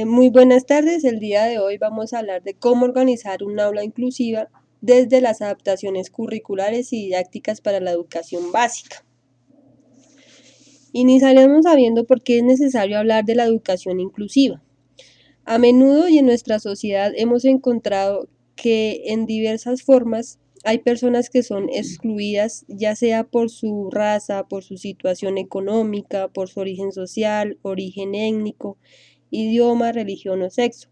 Muy buenas tardes, el día de hoy vamos a hablar de cómo organizar un aula inclusiva desde las adaptaciones curriculares y didácticas para la educación básica. Iniciaremos sabiendo por qué es necesario hablar de la educación inclusiva. A menudo y en nuestra sociedad hemos encontrado que en diversas formas hay personas que son excluidas, ya sea por su raza, por su situación económica, por su origen social, origen étnico, idioma, religión o sexo.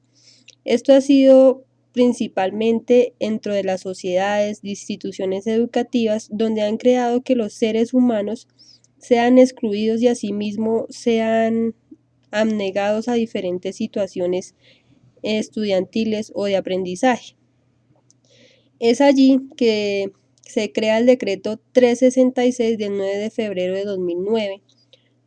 Esto ha sido principalmente dentro de las sociedades, de instituciones educativas, donde han creado que los seres humanos sean excluidos y asimismo sean abnegados a diferentes situaciones estudiantiles o de aprendizaje. Es allí que se crea el decreto 366 del 9 de febrero de 2009,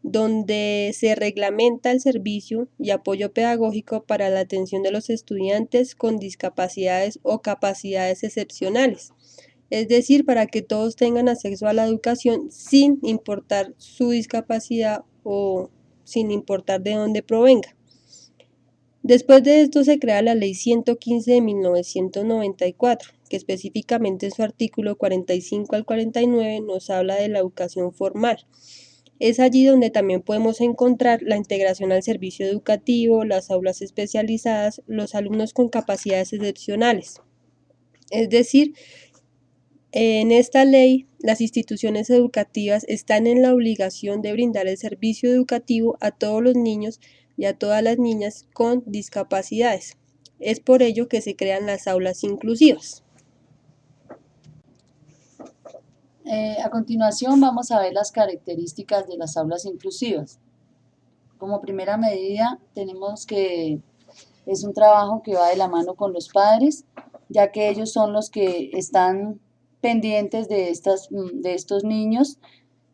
donde se reglamenta el servicio y apoyo pedagógico para la atención de los estudiantes con discapacidades o capacidades excepcionales, es decir, para que todos tengan acceso a la educación sin importar su discapacidad o sin importar de dónde provenga. Después de esto se crea la Ley 115 de 1994, que específicamente en su artículo 45 al 49 nos habla de la educación formal. Es allí donde también podemos encontrar la integración al servicio educativo, las aulas especializadas, los alumnos con capacidades excepcionales. Es decir, en esta ley, las instituciones educativas están en la obligación de brindar el servicio educativo a todos los niños y a todas las niñas con discapacidades. Es por ello que se crean las aulas inclusivas. A continuación vamos a ver las características de las aulas inclusivas. Como primera medida tenemos que es un trabajo que va de la mano con los padres, ya que ellos son los que están pendientes de estos niños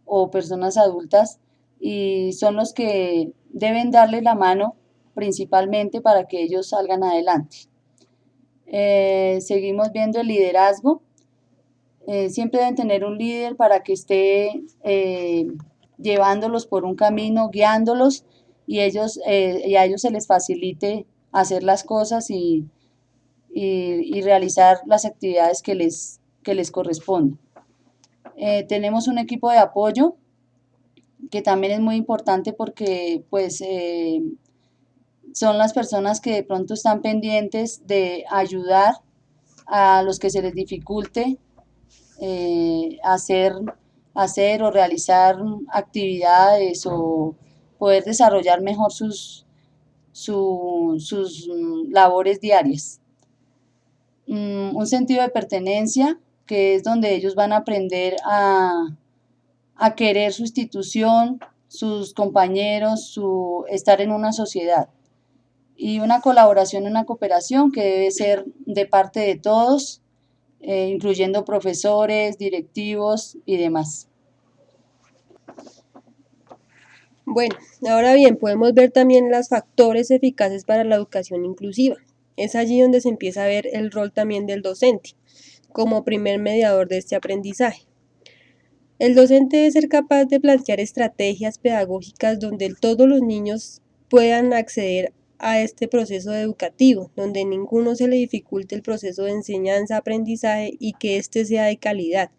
o personas adultas y son los que deben darle la mano principalmente para que ellos salgan adelante. Seguimos viendo el liderazgo. Siempre deben tener un líder para que esté llevándolos por un camino, guiándolos y a ellos se les facilite hacer las cosas y realizar las actividades que les corresponden. Tenemos un equipo de apoyo que también es muy importante porque pues son las personas que de pronto están pendientes de ayudar a los que se les dificulte hacer o realizar actividades o poder desarrollar mejor sus labores diarias. Un sentido de pertenencia, que es donde ellos van a aprender a querer su institución, sus compañeros, estar en una sociedad. Y una colaboración, una cooperación que debe ser de parte de todos, incluyendo profesores, directivos y demás. Bueno, ahora bien, podemos ver también los factores eficaces para la educación inclusiva. Es allí donde se empieza a ver el rol también del docente, como primer mediador de este aprendizaje. El docente debe ser capaz de plantear estrategias pedagógicas donde todos los niños puedan acceder a este proceso educativo, donde ninguno se le dificulte el proceso de enseñanza-aprendizaje y que éste sea de calidad.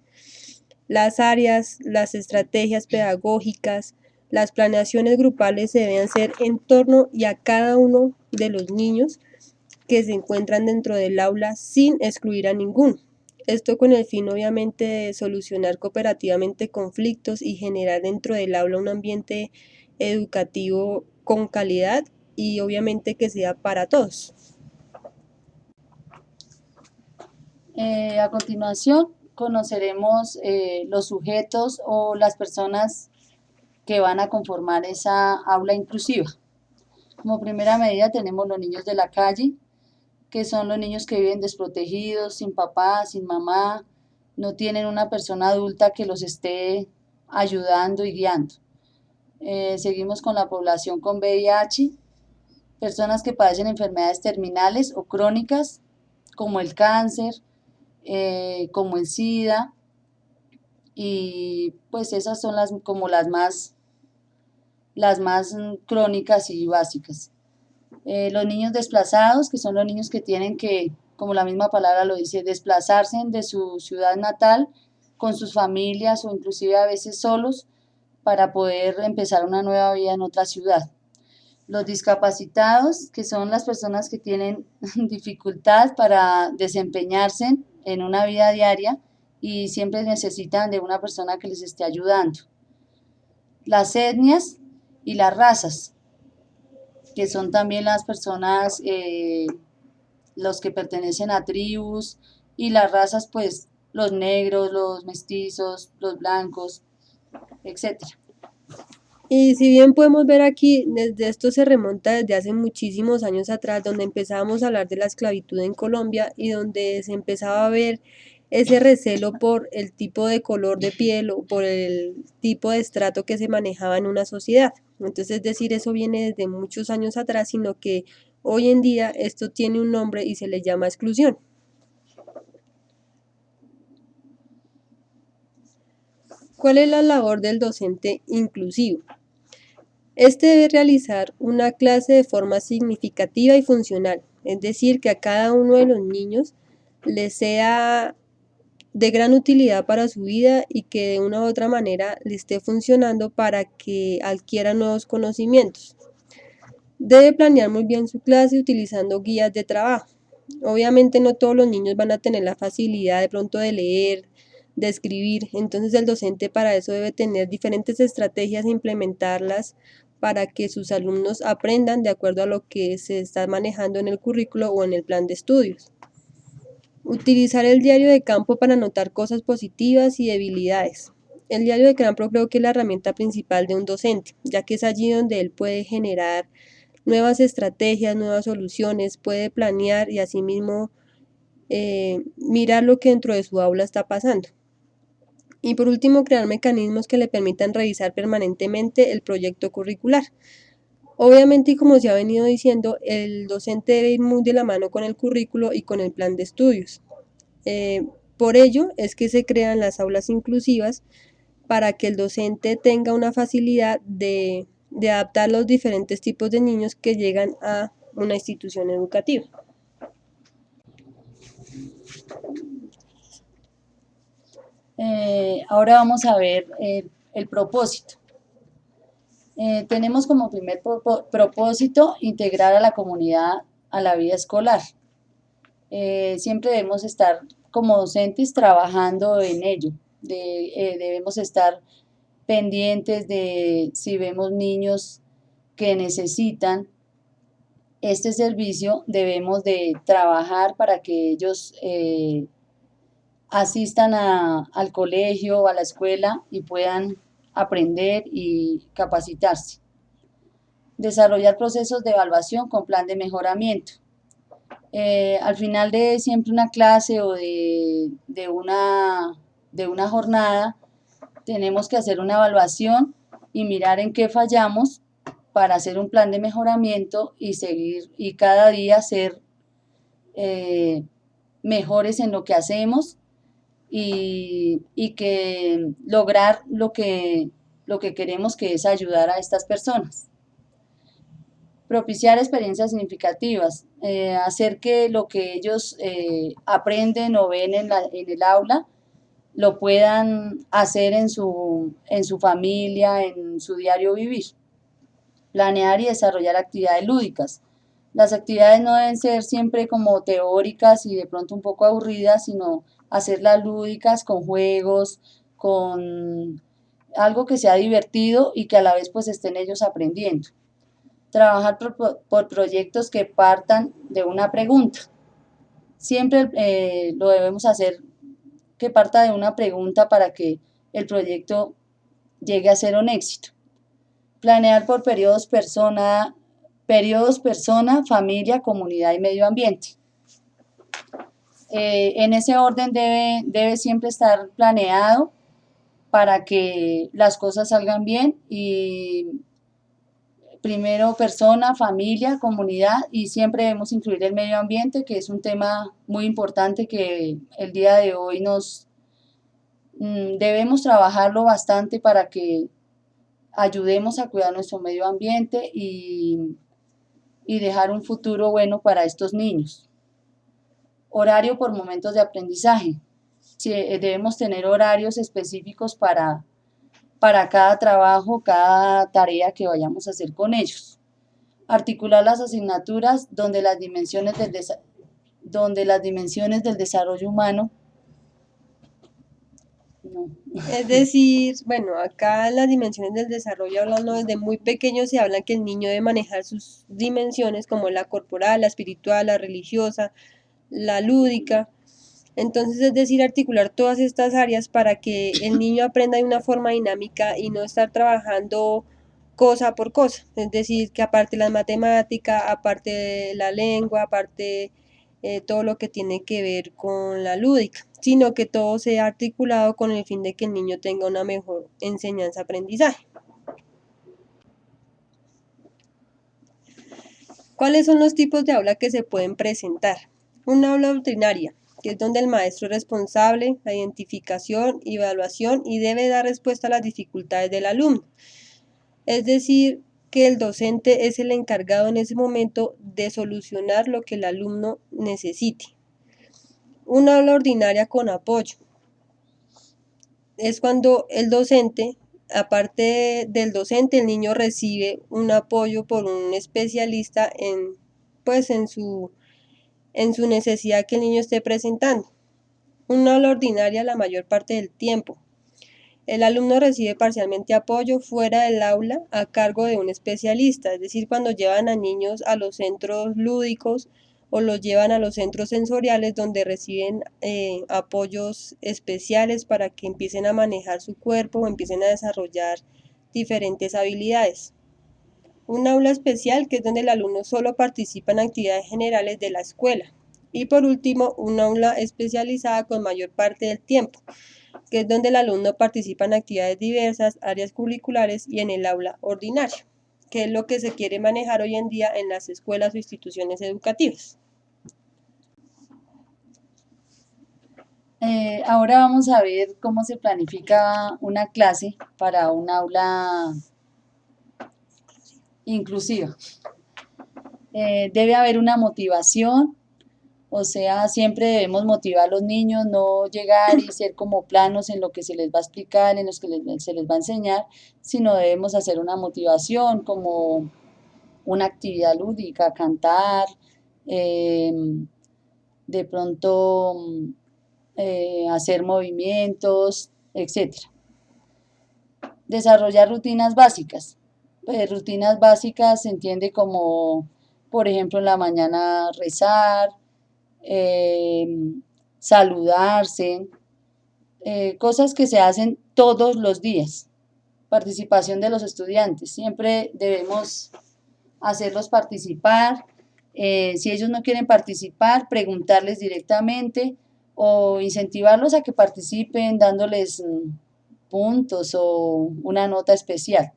Las áreas, las estrategias pedagógicas, las planeaciones grupales se deben hacer en torno y a cada uno de los niños que se encuentran dentro del aula sin excluir a ninguno. Esto con el fin obviamente de solucionar cooperativamente conflictos y generar dentro del aula un ambiente educativo con calidad y obviamente que sea para todos. A continuación conoceremos los sujetos o las personas que van a conformar esa aula inclusiva. Como primera medida tenemos los niños de la calle, que son los niños que viven desprotegidos, sin papá, sin mamá, no tienen una persona adulta que los esté ayudando y guiando. Seguimos con la población con VIH, personas que padecen enfermedades terminales o crónicas, como el cáncer, como el SIDA, y pues esas son como las las más crónicas y básicas. Los niños desplazados, que son los niños que tienen que, como la misma palabra lo dice, desplazarse de su ciudad natal con sus familias o inclusive a veces solos para poder empezar una nueva vida en otra ciudad. Los discapacitados, que son las personas que tienen dificultad para desempeñarse en una vida diaria y siempre necesitan de una persona que les esté ayudando. Las etnias y las razas, que son también las personas, los que pertenecen a tribus, y las razas, pues los negros, los mestizos, los blancos, etcétera. Y si bien podemos ver aquí, desde esto se remonta desde hace muchísimos años atrás, donde empezábamos a hablar de la esclavitud en Colombia y donde se empezaba a ver ese recelo por el tipo de color de piel o por el tipo de estrato que se manejaba en una sociedad. Entonces, es decir, eso viene desde muchos años atrás, sino que hoy en día esto tiene un nombre y se le llama exclusión. ¿Cuál es la labor del docente inclusivo? Este debe realizar una clase de forma significativa y funcional, es decir, que a cada uno de los niños les sea de gran utilidad para su vida y que de una u otra manera le esté funcionando para que adquiera nuevos conocimientos. Debe planear muy bien su clase utilizando guías de trabajo. Obviamente no todos los niños van a tener la facilidad de pronto de leer, de escribir, entonces el docente para eso debe tener diferentes estrategias e implementarlas para que sus alumnos aprendan de acuerdo a lo que se está manejando en el currículo o en el plan de estudios. Utilizar el diario de campo para anotar cosas positivas y debilidades. El diario de campo creo que es la herramienta principal de un docente, ya que es allí donde él puede generar nuevas estrategias, nuevas soluciones, puede planear y asimismo mirar lo que dentro de su aula está pasando. Y por último, crear mecanismos que le permitan revisar permanentemente el proyecto curricular. Obviamente, y como se ha venido diciendo, el docente debe ir muy de la mano con el currículo y con el plan de estudios. Por ello es que se crean las aulas inclusivas para que el docente tenga una facilidad de adaptar los diferentes tipos de niños que llegan a una institución educativa. Ahora vamos a ver el propósito. Tenemos como primer propósito integrar a la comunidad a la vida escolar. Siempre debemos estar como docentes trabajando en ello. Debemos estar pendientes de si vemos niños que necesitan este servicio, debemos de trabajar para que ellos asistan al colegio o a la escuela y puedan aprender y capacitarse. Desarrollar procesos de evaluación con plan de mejoramiento. Al final de siempre una clase o de una jornada, tenemos que hacer una evaluación y mirar en qué fallamos para hacer un plan de mejoramiento y seguir y cada día ser mejores en lo que hacemos y que lograr lo que queremos, que es ayudar a estas personas. Propiciar experiencias significativas, hacer que lo que ellos aprenden o ven en el aula lo puedan hacer en su familia, en su diario vivir. Planear y desarrollar actividades lúdicas. Las actividades no deben ser siempre como teóricas y de pronto un poco aburridas, sino hacerlas lúdicas con juegos, con algo que sea divertido y que a la vez pues estén ellos aprendiendo. Trabajar por proyectos que partan de una pregunta. Siempre lo debemos hacer que parta de una pregunta para que el proyecto llegue a ser un éxito. Planear por periodos persona, familia, comunidad y medio ambiente. En ese orden debe siempre estar planeado para que las cosas salgan bien y primero persona, familia, comunidad y siempre debemos incluir el medio ambiente, que es un tema muy importante que el día de hoy debemos trabajarlo bastante para que ayudemos a cuidar nuestro medio ambiente y dejar un futuro bueno para estos niños. Horario por momentos de aprendizaje. Sí, debemos tener horarios específicos para cada trabajo, cada tarea que vayamos a hacer con ellos. Articular las asignaturas donde las dimensiones del desarrollo humano. No. Es decir, bueno, acá en las dimensiones del desarrollo, hablando desde muy pequeño, se habla que el niño debe manejar sus dimensiones como la corporal, la espiritual, la religiosa, la lúdica. Entonces, es decir, articular todas estas áreas para que el niño aprenda de una forma dinámica y no estar trabajando cosa por cosa. Es decir, que aparte de las matemáticas, aparte de la lengua, aparte todo lo que tiene que ver con la lúdica, sino que todo sea articulado con el fin de que el niño tenga una mejor enseñanza-aprendizaje. ¿Cuáles son los tipos de aula que se pueden presentar? Una aula ordinaria, que es donde el maestro es responsable, la identificación, evaluación y debe dar respuesta a las dificultades del alumno. Es decir, que el docente es el encargado en ese momento de solucionar lo que el alumno necesite. Una aula ordinaria con apoyo es cuando el docente, aparte del docente, el niño recibe un apoyo por un especialista en su necesidad que el niño esté presentando. Una aula ordinaria la mayor parte del tiempo. El alumno recibe parcialmente apoyo fuera del aula a cargo de un especialista, es decir, cuando llevan a niños a los centros lúdicos o los llevan a los centros sensoriales donde reciben apoyos especiales para que empiecen a manejar su cuerpo o empiecen a desarrollar diferentes habilidades. Un aula especial, que es donde el alumno solo participa en actividades generales de la escuela. Y por último, un aula especializada con mayor parte del tiempo, que es donde el alumno participa en actividades diversas, áreas curriculares y en el aula ordinario, que es lo que se quiere manejar hoy en día en las escuelas o instituciones educativas. Ahora vamos a ver cómo se planifica una clase para un aula inclusiva. Debe haber una motivación, o sea, siempre debemos motivar a los niños, no llegar y ser como planos en lo que se les va a explicar, en los que se les va a enseñar, sino debemos hacer una motivación como una actividad lúdica, cantar, de pronto hacer movimientos, etc. Desarrollar rutinas básicas. Pues, rutinas básicas se entiende como, por ejemplo, en la mañana rezar, saludarse, cosas que se hacen todos los días. Participación de los estudiantes. Siempre debemos hacerlos participar. Si ellos no quieren participar, preguntarles directamente o incentivarlos a que participen dándoles puntos o una nota especial.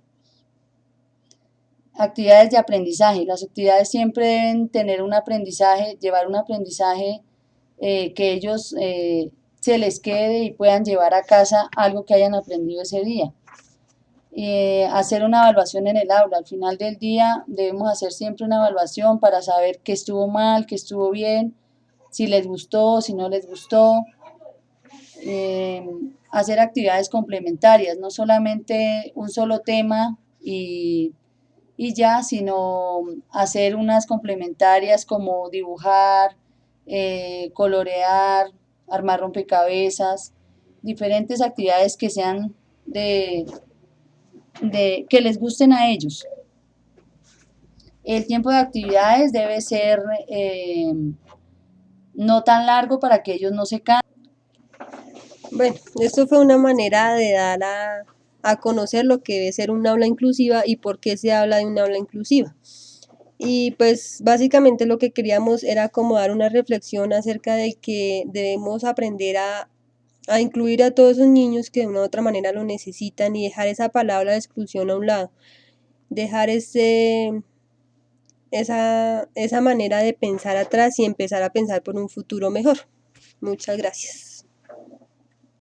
Actividades de aprendizaje. Las actividades siempre deben tener un aprendizaje, llevar un aprendizaje que ellos se les quede y puedan llevar a casa algo que hayan aprendido ese día. Hacer una evaluación en el aula. Al final del día debemos hacer siempre una evaluación para saber qué estuvo mal, qué estuvo bien, si les gustó, si no les gustó. Hacer actividades complementarias, no solamente un solo tema y ya, sino hacer unas complementarias como dibujar, colorear, armar rompecabezas, diferentes actividades que sean que les gusten a ellos. El tiempo de actividades debe ser no tan largo para que ellos no se cansen. Bueno, esto fue una manera de dar a conocer lo que debe ser un aula inclusiva y por qué se habla de un aula inclusiva. Y pues básicamente lo que queríamos era como dar una reflexión acerca de que debemos aprender a incluir a todos esos niños que de una u otra manera lo necesitan y dejar esa palabra de exclusión a un lado, dejar esa manera de pensar atrás y empezar a pensar por un futuro mejor. Muchas gracias.